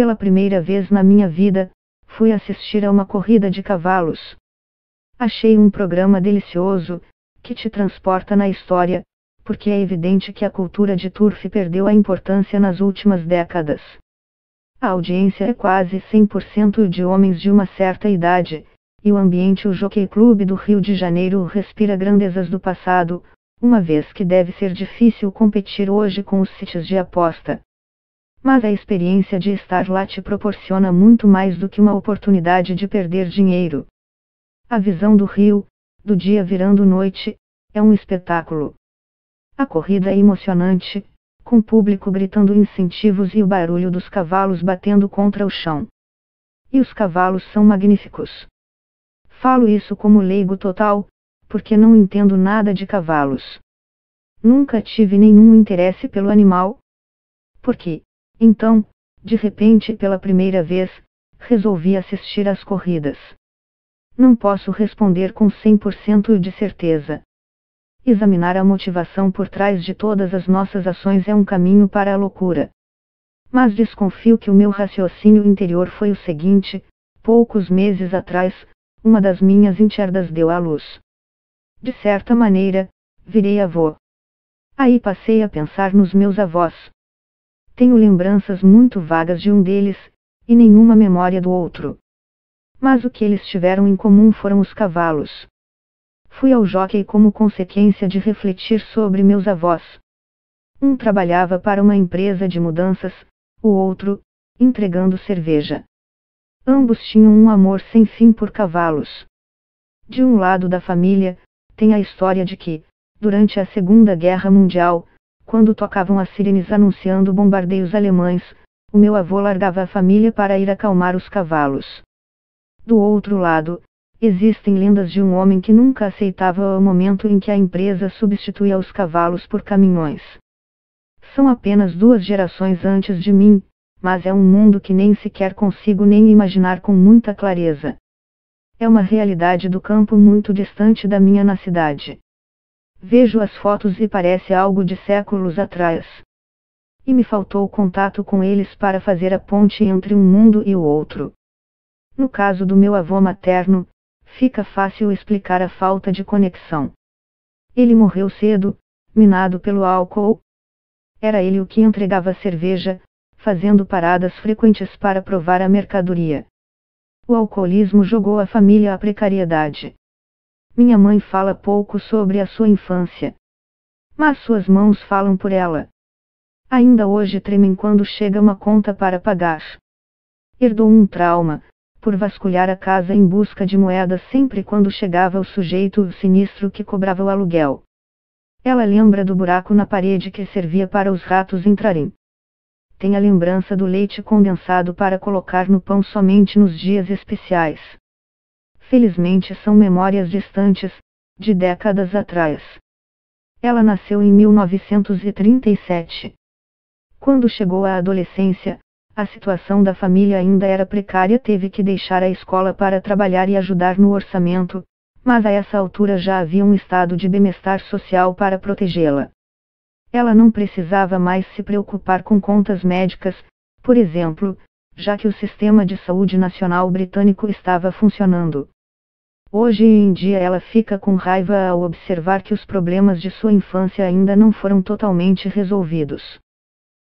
Pela primeira vez na minha vida, fui assistir a uma corrida de cavalos. Achei um programa delicioso, que te transporta na história, porque é evidente que a cultura de turf perdeu a importância nas últimas décadas. A audiência é quase 100% de homens de uma certa idade, e o ambiente o Jockey Club do Rio de Janeiro respira grandezas do passado, uma vez que deve ser difícil competir hoje com os sites de aposta. Mas a experiência de estar lá te proporciona muito mais do que uma oportunidade de perder dinheiro. A visão do rio, do dia virando noite, é um espetáculo. A corrida é emocionante, com o público gritando incentivos e o barulho dos cavalos batendo contra o chão. E os cavalos são magníficos. Falo isso como leigo total, porque não entendo nada de cavalos. Nunca tive nenhum interesse pelo animal. Por quê? Então, de repente pela primeira vez, resolvi assistir às corridas. Não posso responder com 100% de certeza. Examinar a motivação por trás de todas as nossas ações é um caminho para a loucura. Mas desconfio que o meu raciocínio interior foi o seguinte: poucos meses atrás, uma das minhas enteadas deu à luz. De certa maneira, virei avô. Aí passei a pensar nos meus avós. Tenho lembranças muito vagas de um deles, e nenhuma memória do outro. Mas o que eles tiveram em comum foram os cavalos. Fui ao jockey como consequência de refletir sobre meus avós. Um trabalhava para uma empresa de mudanças, o outro, entregando cerveja. Ambos tinham um amor sem fim por cavalos. De um lado da família, tem a história de que, durante a Segunda Guerra Mundial, quando tocavam as sirenes anunciando bombardeios alemães, o meu avô largava a família para ir acalmar os cavalos. Do outro lado, existem lendas de um homem que nunca aceitava o momento em que a empresa substituía os cavalos por caminhões. São apenas 2 gerações antes de mim, mas é um mundo que nem sequer consigo nem imaginar com muita clareza. É uma realidade do campo muito distante da minha na cidade. Vejo as fotos e parece algo de séculos atrás. E me faltou contato com eles para fazer a ponte entre um mundo e o outro. No caso do meu avô materno, fica fácil explicar a falta de conexão. Ele morreu cedo, minado pelo álcool. Era ele o que entregava cerveja, fazendo paradas frequentes para provar a mercadoria. O alcoolismo jogou a família à precariedade. Minha mãe fala pouco sobre a sua infância. Mas suas mãos falam por ela. Ainda hoje tremem quando chega uma conta para pagar. Herdou um trauma, por vasculhar a casa em busca de moedas sempre quando chegava o sujeito sinistro que cobrava o aluguel. Ela lembra do buraco na parede que servia para os ratos entrarem. Tem a lembrança do leite condensado para colocar no pão somente nos dias especiais. Felizmente são memórias distantes, de décadas atrás. Ela nasceu em 1937. Quando chegou à adolescência, a situação da família ainda era precária, teve que deixar a escola para trabalhar e ajudar no orçamento, mas a essa altura já havia um estado de bem-estar social para protegê-la. Ela não precisava mais se preocupar com contas médicas, por exemplo, já que o sistema de saúde nacional britânico estava funcionando. Hoje em dia ela fica com raiva ao observar que os problemas de sua infância ainda não foram totalmente resolvidos.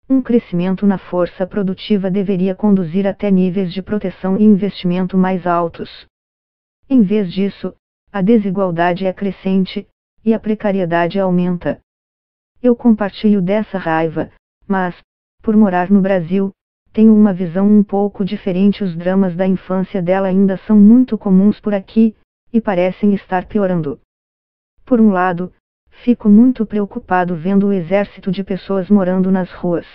Um crescimento na força produtiva deveria conduzir até níveis de proteção e investimento mais altos. Em vez disso, a desigualdade é crescente, e a precariedade aumenta. Eu compartilho dessa raiva, mas, por morar no Brasil, tenho uma visão um pouco diferente. Os dramas da infância dela ainda são muito comuns por aqui, e parecem estar piorando. Por um lado, fico muito preocupado vendo o exército de pessoas morando nas ruas.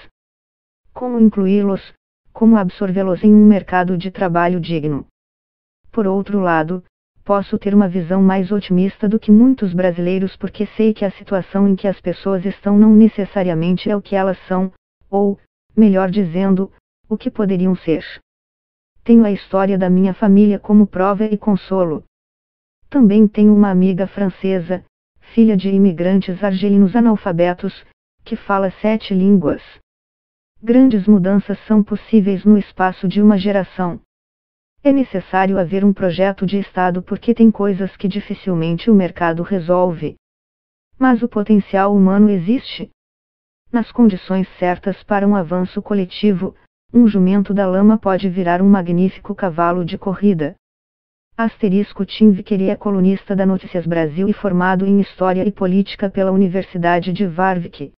Como incluí-los, como absorvê-los em um mercado de trabalho digno. Por outro lado, posso ter uma visão mais otimista do que muitos brasileiros porque sei que a situação em que as pessoas estão não necessariamente é o que elas são, ou, melhor dizendo, o que poderiam ser. Tenho a história da minha família como prova e consolo. Também tenho uma amiga francesa, filha de imigrantes argelinos analfabetos, que fala 7 línguas. Grandes mudanças são possíveis no espaço de uma geração. É necessário haver um projeto de Estado porque tem coisas que dificilmente o mercado resolve. Mas o potencial humano existe. Nas condições certas para um avanço coletivo, um jumento da lama pode virar um magnífico cavalo de corrida. Tim Vickery é colunista da Notícias Brasil e formado em História e Política pela Universidade de Warwick.